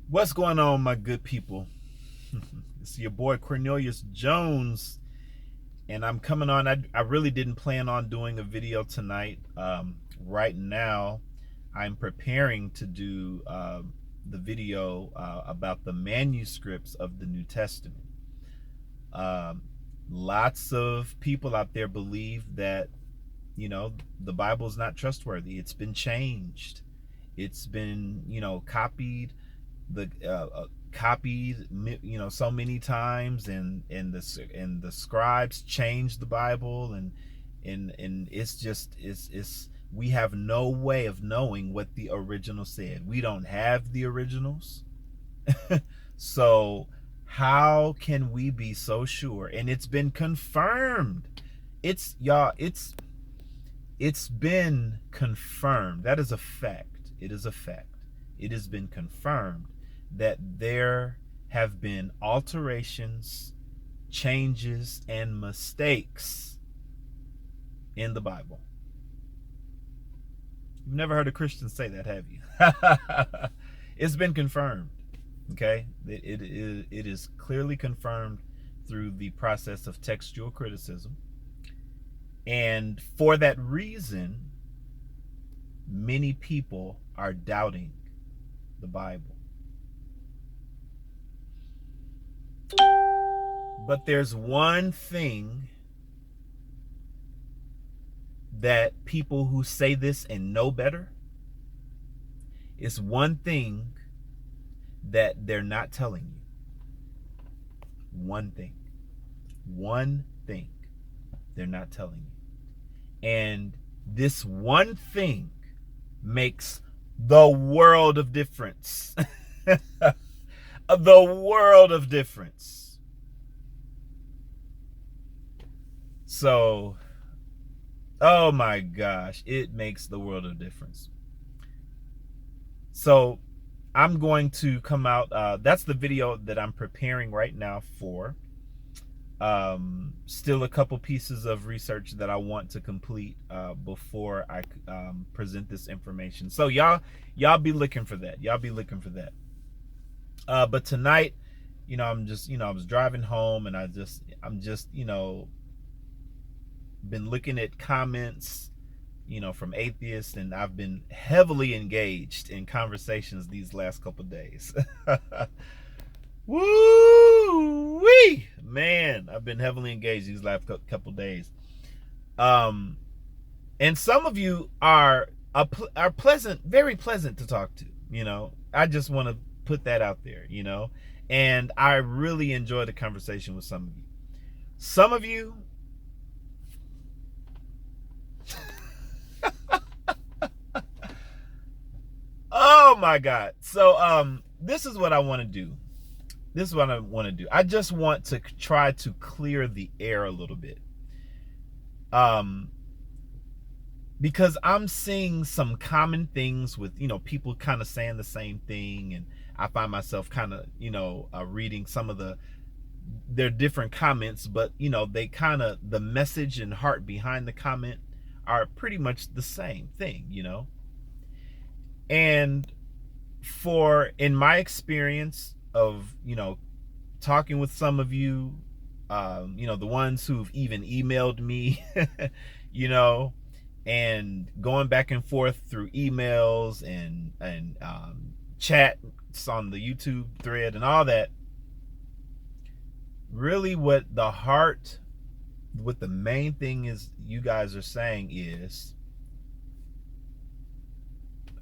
What's going on, my good people? It's your boy Cornelius Jones, and I'm coming on. I really didn't plan on doing a video tonight. Right now, I'm preparing to do the video about the manuscripts of the New Testament. Um, Lots of people out there believe that, the Bible is not trustworthy. It's been changed. It's been, copied, so many times, and the scribes changed the Bible, and it's we have no way of knowing what the original said. We don't have the originals. So how can we be so sure? And it's been confirmed. It's been confirmed. That is a fact. It is a fact. It has been confirmed that there have been alterations, changes, and mistakes in the Bible. You've never heard a Christian say that, have you? It's been confirmed. Okay? It is clearly confirmed through the process of textual criticism. And for that reason, many people are doubting the Bible. But there's one thing that people who say this and know better, is one thing that they're not telling you. One thing. One thing they're not telling you. And this one thing makes the world of difference. The world of difference. So, oh my gosh, it makes the world of difference. So I'm going to come out. That's the video that I'm preparing right now for. Still a couple pieces of research that I want to complete before I present this information. So y'all be looking for that. Y'all be looking for that. But tonight, I'm just, I was driving home, and I'm just, been looking at comments, from atheists, and I've been heavily engaged in conversations these last couple days. Woo wee, man! I've been heavily engaged these last couple days. And some of you are pleasant, very pleasant to talk to. I just want to put that out there. And I really enjoy the conversation with some of you. Some of you, oh my God. So this is what I want to do. I just want to try to clear the air a little bit. Because I'm seeing some common things with, people kind of saying the same thing, and I find myself kind of, reading some of their different comments, but they kind of, the message and heart behind the comment are pretty much the same thing, And in my experience of, talking with some of you, the ones who've even emailed me, and going back and forth through emails and chats on the YouTube thread and all that, really what the main thing is you guys are saying is,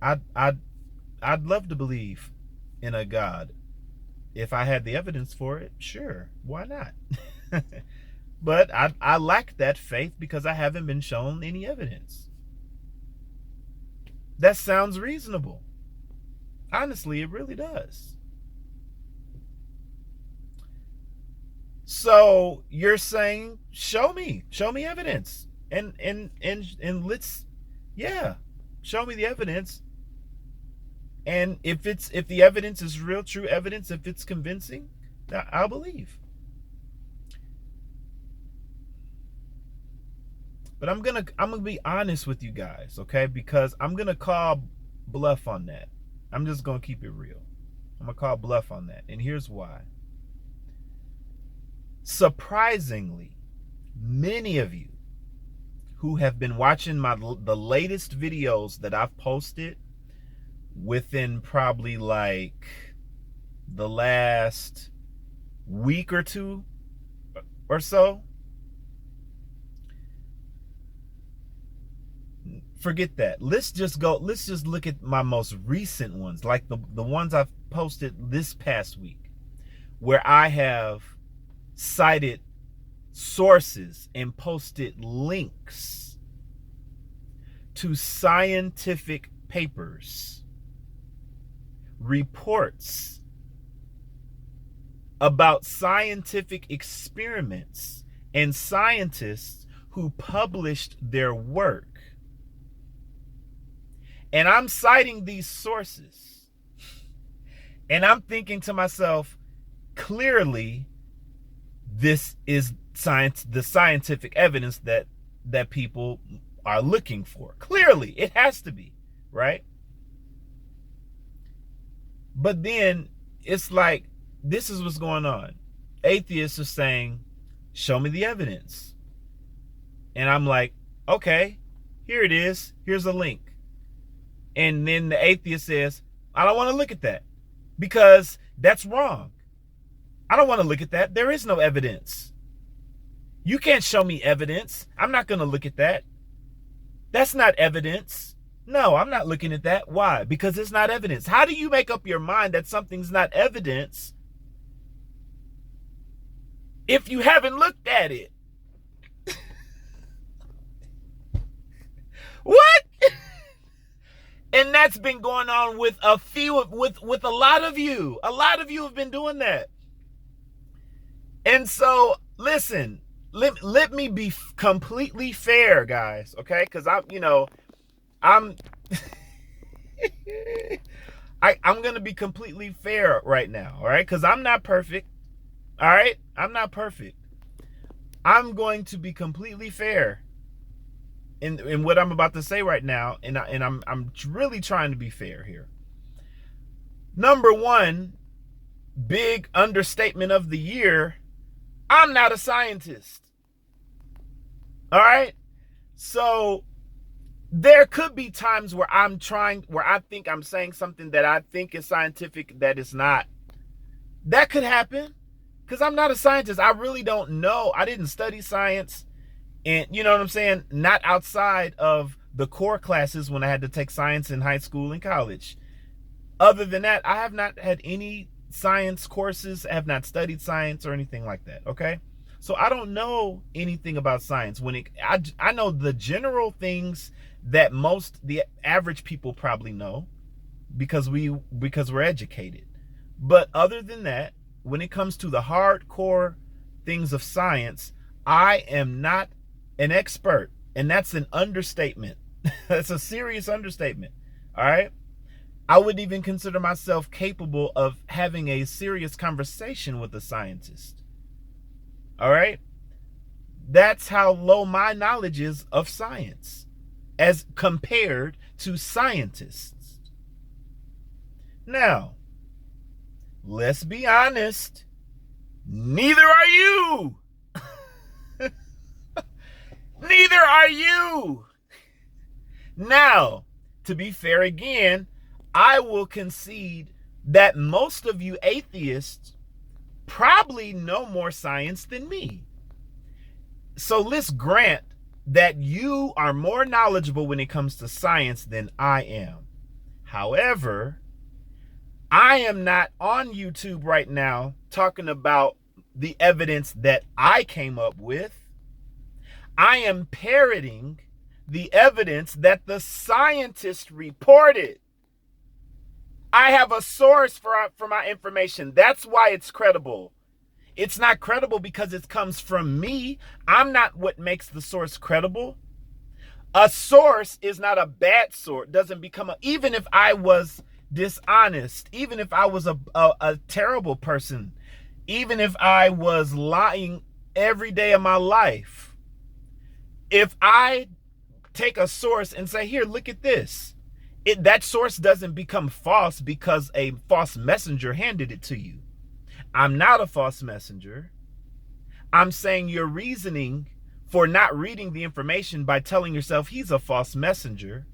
I'd love to believe in a God. If I had the evidence for it, sure, why not? But I lack that faith because I haven't been shown any evidence. That sounds reasonable. Honestly, it really does. So you're saying, show me evidence, and let's, yeah, show me the evidence. And if the evidence is real, true evidence, if it's convincing, I'll believe. But I'm gonna be honest with you guys, okay? Because I'm gonna call bluff on that. I'm just gonna keep it real, I'm going to call bluff on that. And here's why. Surprisingly, many of you who have been watching the latest videos that I've posted within probably like the last week or two or so, forget that. Let's just look at my most recent ones, like the ones I've posted this past week, where I have cited sources and posted links to scientific papers, reports about scientific experiments and scientists who published their work. And I'm citing these sources. And I'm thinking to myself, clearly, this is science, the scientific evidence that people are looking for. Clearly, it has to be, right? But then it's like, this is what's going on. Atheists are saying, show me the evidence. And I'm like, okay, here it is. Here's a link. And then the atheist says, I don't want to look at that because that's wrong. I don't want to look at that. There is no evidence. You can't show me evidence. I'm not going to look at that. That's not evidence. No, I'm not looking at that. Why? Because it's not evidence. How do you make up your mind that something's not evidence if you haven't looked at it? What? And that's been going on with with a lot of you. A lot of you have been doing that. And so, listen, let me be completely fair, guys, okay? Because I'm going to be completely fair right now, all right? Because I'm not perfect, all right? I'm not perfect. I'm going to be completely fair in what I'm about to say right now, and I'm really trying to be fair here. Number one, big understatement of the year, I'm not a scientist. All right? So there could be times where I think I'm saying something that I think is scientific that is not. That could happen because I'm not a scientist. I really don't know. I didn't study science. And you know what I'm saying? Not outside of the core classes when I had to take science in high school and college. Other than that, I have not had any science courses. I have not studied science or anything like that, okay? So I don't know anything about science. I know the general things that the average people probably know because we're educated. But other than that, when it comes to the hardcore things of science, I am not an expert, and that's an understatement. That's a serious understatement. All right. I wouldn't even consider myself capable of having a serious conversation with a scientist. All right. That's how low my knowledge is of science as compared to scientists. Now, let's be honest. Neither are you. Neither are you. Now, to be fair again, I will concede that most of you atheists probably know more science than me. So let's grant that you are more knowledgeable when it comes to science than I am. However, I am not on YouTube right now talking about the evidence that I came up with. I am parroting the evidence that the scientists reported. I have a source for my information. That's why it's credible. It's not credible because it comes from me. I'm not what makes the source credible. A source is not a bad source. Doesn't become even if I was dishonest, even if I was a terrible person, even if I was lying every day of my life. If I take a source and say, here, look at this, that source doesn't become false because a false messenger handed it to you. I'm not a false messenger. I'm saying your reasoning for not reading the information by telling yourself he's a false messenger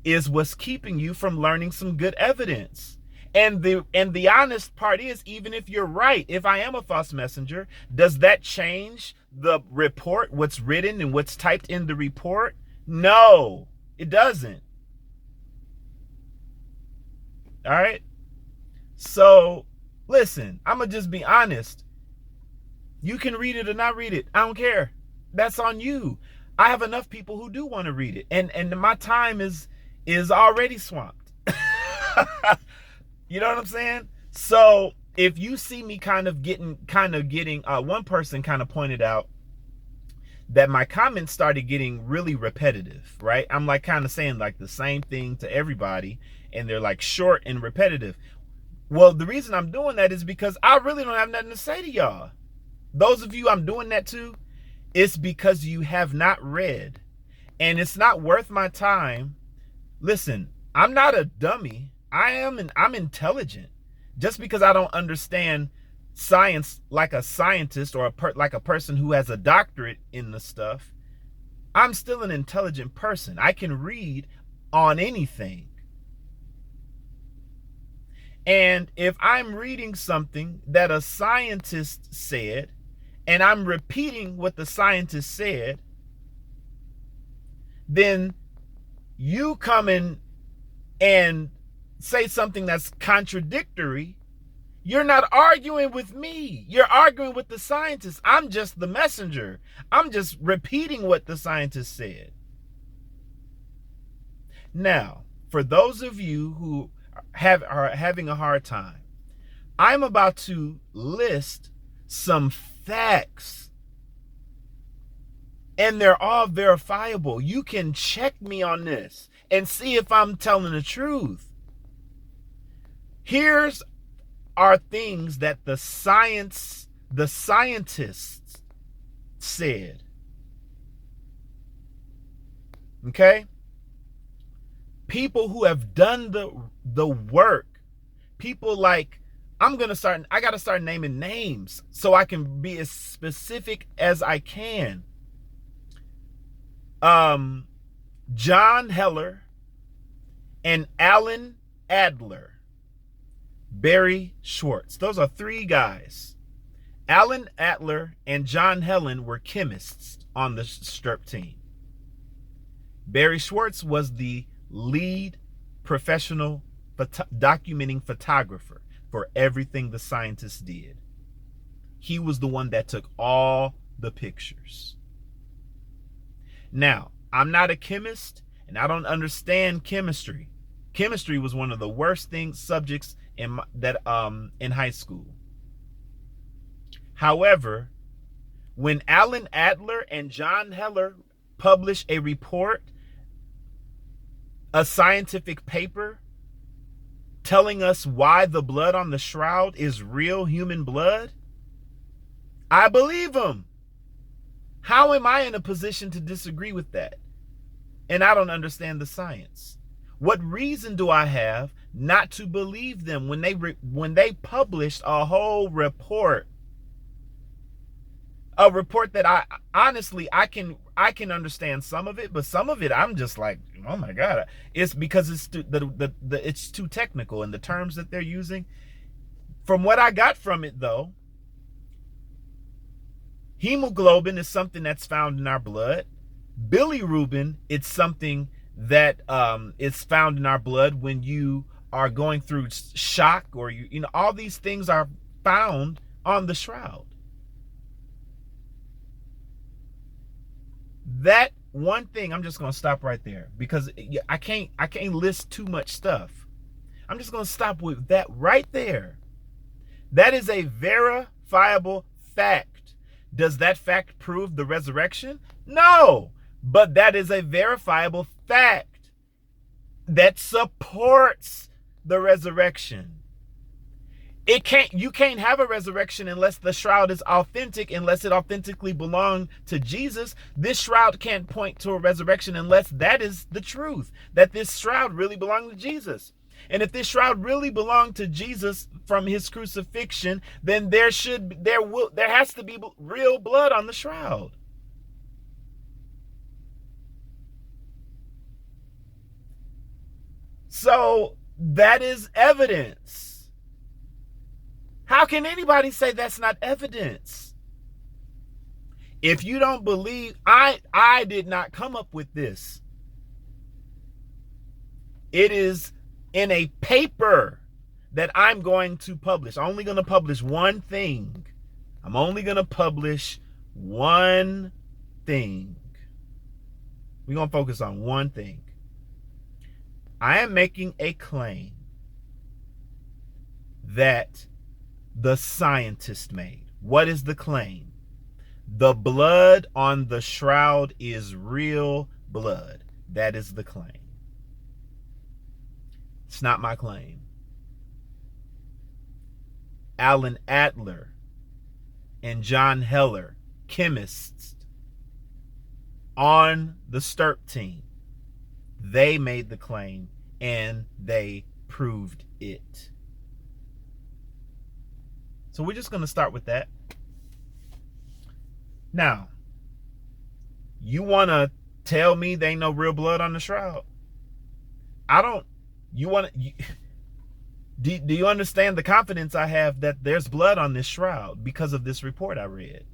is what's keeping you from learning some good evidence. And the honest part is, even if you're right, if I am a false messenger, does that change the report, what's written and what's typed in the report? No, it doesn't. All right. So listen, I'm going to just be honest. You can read it or not read it. I don't care. That's on you. I have enough people who do want to read it. And my time is already swamped. You know what I'm saying? So if you see me kind of getting, one person kind of pointed out that my comments started getting really repetitive, right? I'm like kind of saying like the same thing to everybody, and they're like short and repetitive. Well, the reason I'm doing that is because I really don't have nothing to say to y'all. Those of you I'm doing that to, it's because you have not read, and it's not worth my time. Listen, I'm not a dummy. I'm intelligent. Just because I don't understand science like a scientist or like a person who has a doctorate in the stuff, I'm still an intelligent person. I can read on anything. And if I'm reading something that a scientist said, and I'm repeating what the scientist said, then you come in and say something that's contradictory. You're not arguing with me. You're arguing with the scientist. I'm just the messenger. I'm just repeating what the scientist said. Now, for those of you who are having a hard time, I'm about to list some facts, and they're all verifiable. You can check me on this and see if I'm telling the truth. Here's are things that the scientists said. Okay? People who have done the work. People like, I gotta start naming names so I can be as specific as I can. John Heller and Alan Adler. Barry Schwartz. Those are three guys. Alan Adler and John Helen were chemists on the STURP team. Barry Schwartz was the lead professional documenting photographer for everything the scientists did. He was the one that took all the pictures. Now, I'm not a chemist, and I don't understand chemistry. Chemistry was one of the worst subjects in high school. However, when Alan Adler and John Heller published a report, a scientific paper telling us why the blood on the shroud is real human blood, I believe them. How am I in a position to disagree with that? And I don't understand the science. What reason do I have not to believe them when they published a whole report? A report that I honestly can understand some of it, but some of it I'm just like, oh my God! It's because it's too technical, and the terms that they're using. From what I got from it, though, hemoglobin is something that's found in our blood. Bilirubin, it's something that is found in our blood when you are going through shock, or all these things are found on the shroud. That one thing, I'm just going to stop right there because I can't list too much stuff. I'm just going to stop with that right there. That is a verifiable fact. Does that fact prove the resurrection? No, but that is a verifiable fact that supports the resurrection. You can't have a resurrection unless the shroud is authentic, unless it authentically belonged to Jesus. This shroud can't point to a resurrection unless that is the truth, that this shroud really belonged to Jesus. And if this shroud really belonged to Jesus from his crucifixion, then there has to be real blood on the shroud. So that is evidence. How can anybody say that's not evidence? If you don't believe, I did not come up with this. It is in a paper that I'm going to publish. I'm only going to publish one thing. I'm only going to publish one thing. We're going to focus on one thing. I am making a claim that the scientist made. What is the claim? The blood on the shroud is real blood. That is the claim. It's not my claim. Adler and John Heller, chemists on the STURP team, they made the claim and they proved it. So we're just going to start with that. Now, you want to tell me there ain't no real blood on the shroud? Do you understand the confidence I have that there's blood on this shroud because of this report I read?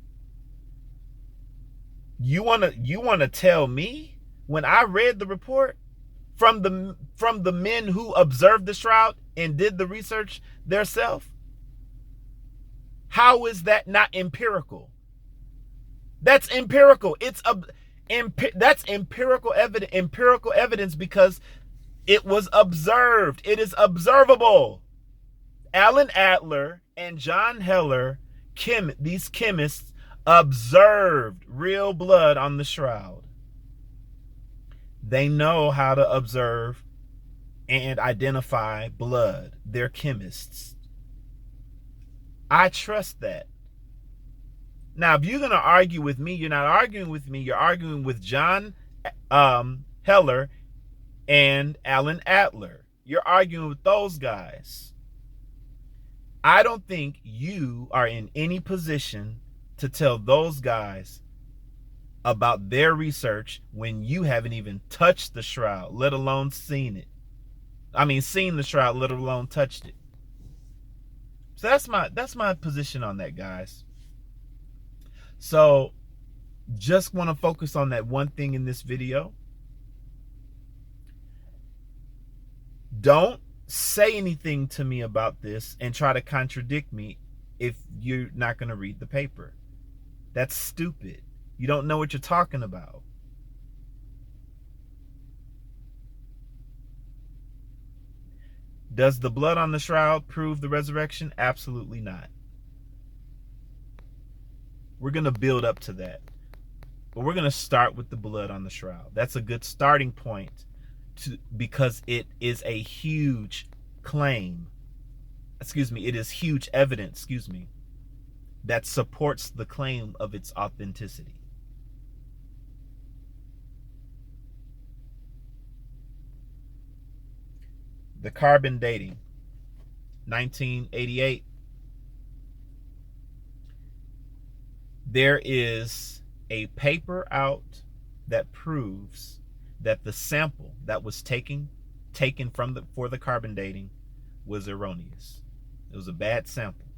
You want to tell me, when I read the report from the men who observed the shroud and did the research themselves, how is that not empirical? That's empirical. That's empirical evidence because it was observed. It is observable. Adler and John Heller, these chemists, observed real blood on the shroud. They know how to observe and identify blood. They're chemists. I trust that. Now, if you're going to argue with me, you're not arguing with me. You're arguing with John Heller and Adler. You're arguing with those guys. I don't think you are in any position to tell those guys about their research when you haven't even touched the shroud, let alone seen it. Seen the shroud, let alone touched it. So that's my position on that, guys. So just want to focus on that one thing in this video. Don't say anything to me about this and try to contradict me if you're not going to read the paper. That's stupid. You don't know what you're talking about. Does the blood on the shroud prove the resurrection? Absolutely not. We're going to build up to that. But we're going to start with the blood on the shroud. That's a good starting point because it is a huge claim. It is huge evidence, that supports the claim of its authenticity. The carbon dating, 1988. There is a paper out that proves that the sample that was taken for the carbon dating was erroneous. It was a bad sample.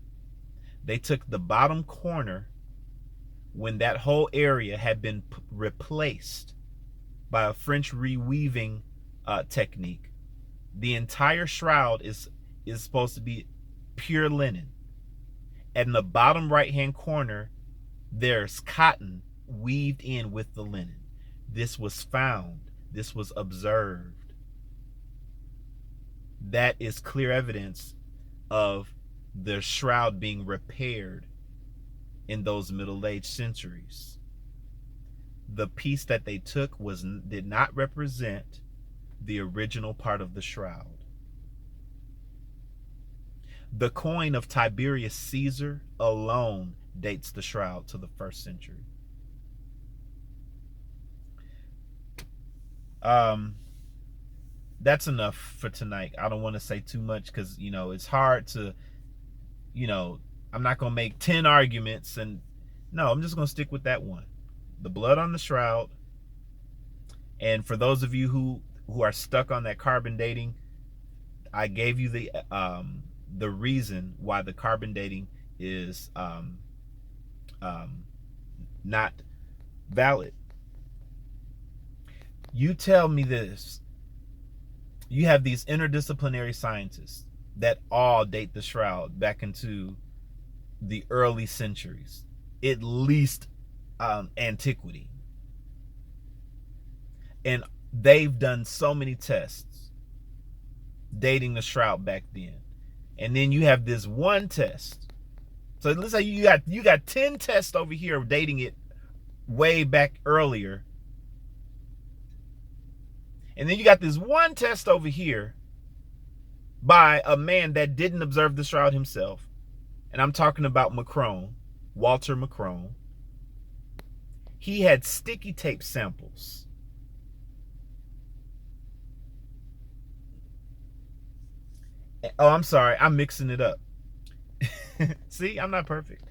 They took the bottom corner when that whole area had been replaced by a French reweaving technique. The entire shroud is supposed to be pure linen. And in the bottom right-hand corner, there's cotton weaved in with the linen. This was found. This was observed. That is clear evidence of the shroud being repaired in those Middle Age centuries. The piece that they took did not represent the original part of the shroud. The coin of Tiberius Caesar alone dates the shroud to the 1st century. That's enough for tonight. I don't want to say too much because, it's hard to, I'm not going to make 10 arguments. And no, I'm just going to stick with that one. The blood on the shroud. And for those of you who are stuck on that carbon dating, I gave you the reason why the carbon dating is not valid. You tell me this. You have these interdisciplinary scientists that all date the shroud back into the early centuries, at least antiquity. And they've done so many tests dating the shroud back then. And then you have this one test. So let's say you got 10 tests over here dating it way back earlier. And then you got this one test over here by a man that didn't observe the shroud himself. And I'm talking about Macron, Walter Macron. He had sticky tape samples. Oh, I'm sorry. I'm mixing it up. See, I'm not perfect.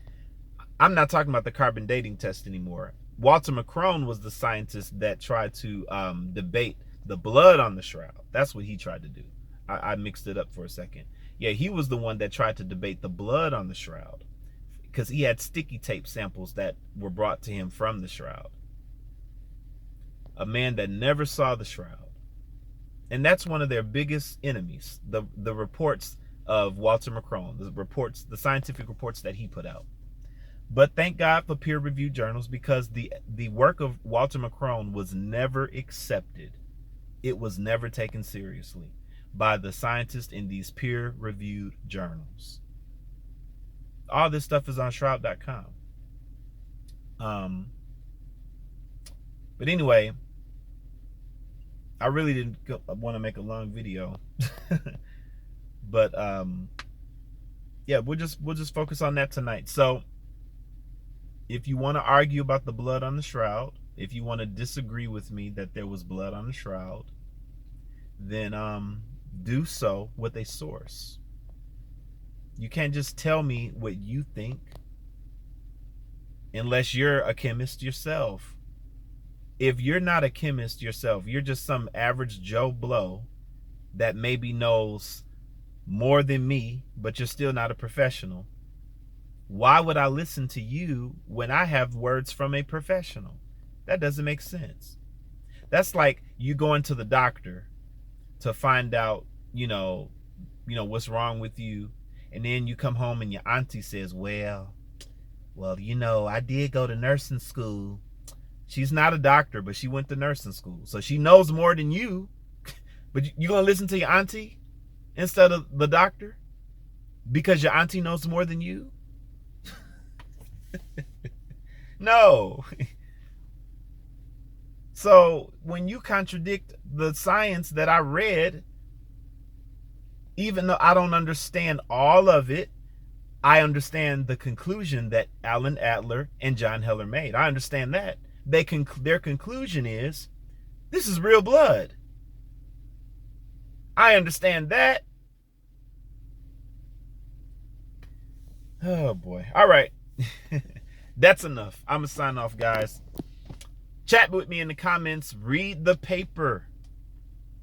I'm not talking about the carbon dating test anymore. Walter Macron was the scientist that tried to debate the blood on the shroud. That's what he tried to do. I mixed it up for a second. Yeah, he was the one that tried to debate the blood on the shroud because he had sticky tape samples that were brought to him from the shroud. A man that never saw the shroud. And that's one of their biggest enemies, the reports of Walter Macron, the scientific reports that he put out. But thank God for peer-reviewed journals, because the work of Walter Macron was never accepted. It was never taken seriously by the scientists in these peer-reviewed journals. All this stuff is on shroud.com. But anyway, I really didn't want to make a long video. But yeah, we'll just focus on that tonight. So if you want to argue about the blood on the shroud, if you want to disagree with me that there was blood on the shroud, then do so with a source. You can't just tell me what you think unless you're a chemist yourself. If you're not a chemist yourself, you're just some average Joe Blow that maybe knows more than me, but you're still not a professional. Why would I listen to you when I have words from a professional? That doesn't make sense. That's like you going to the doctor to find out, what's wrong with you. And then you come home and your auntie says, well, I did go to nursing school. She's not a doctor, but she went to nursing school. So she knows more than you. But you going to listen to your auntie instead of the doctor? Because your auntie knows more than you? No. So when you contradict the science that I read, even though I don't understand all of it, I understand the conclusion that Alan Adler and John Heller made. I understand that. Their conclusion is, this is real blood. I understand that. Oh boy. All right. That's enough. I'm gonna sign off, guys. Chat with me in the comments. Read the paper.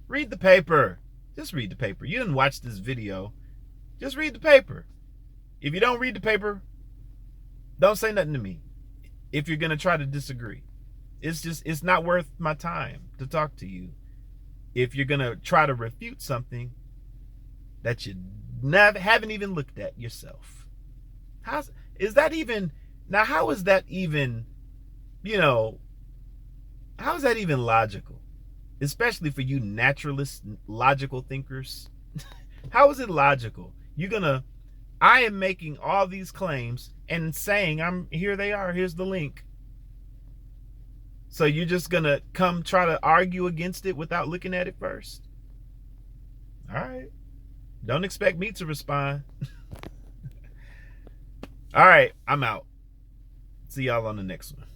Read the paper. Just read the paper. You didn't watch this video. Just read the paper. If you don't read the paper, don't say nothing to me. If you're gonna try to disagree, it's not worth my time to talk to you. If you're gonna try to refute something that you haven't even looked at yourself, how is that even how is that even logical? Especially for you naturalist, logical thinkers. How is it logical? I am making all these claims and saying here's the link. So you're just gonna come try to argue against it without looking at it first? All right. Don't expect me to respond. All right, I'm out. See y'all on the next one.